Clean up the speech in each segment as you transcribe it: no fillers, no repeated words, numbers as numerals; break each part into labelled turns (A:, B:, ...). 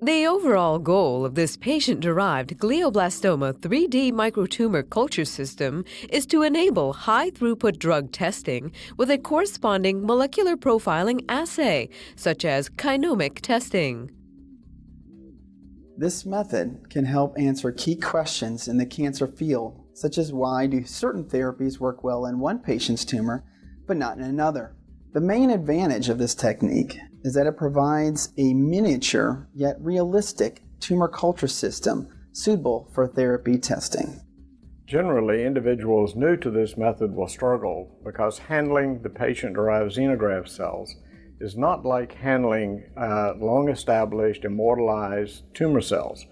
A: The overall goal of this patient-derived glioblastoma 3D microtumor culture system is to enable high-throughput drug testing with a corresponding molecular profiling assay, such as Kinomic testing.
B: This method can help answer key questions in the cancer field, such as why do certain therapies work well in one patient's tumor but not in another. The main advantage of this technique is that it provides a miniature yet realistic tumor culture system suitable for therapy testing.
C: Generally, individuals new to this method will struggle because handling the patient-derived xenograft cells is not like handling long-established, immortalized tumor cells.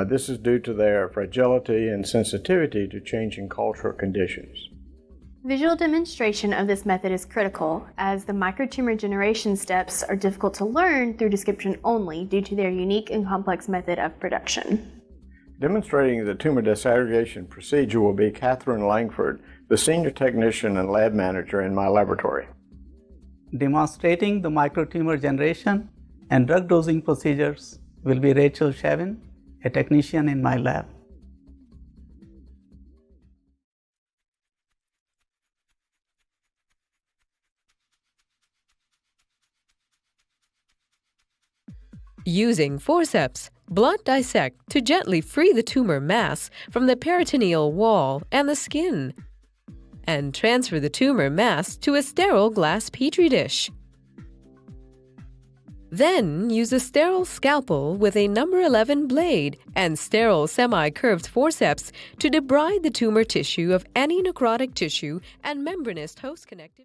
C: This is due to their fragility and sensitivity to changing cultural conditions.
D: Visual demonstration of this method is critical, as the microtumor generation steps are difficult to learn through description only due to their unique and complex method of production.
C: Demonstrating the tumor disaggregation procedure will be Catherine Langford, the senior technician and lab manager in my laboratory.
E: Demonstrating the microtumor generation and drug dosing procedures will be Rachael Shevin, a technician in my lab.
A: Using forceps, blunt dissect to gently free the tumor mass from the peritoneal wall and the skin, and transfer the tumor mass to a sterile glass petri dish. Then use a sterile scalpel with a number 11 blade and sterile semi-curved forceps to debride the tumor tissue of any necrotic tissue and membranous host connective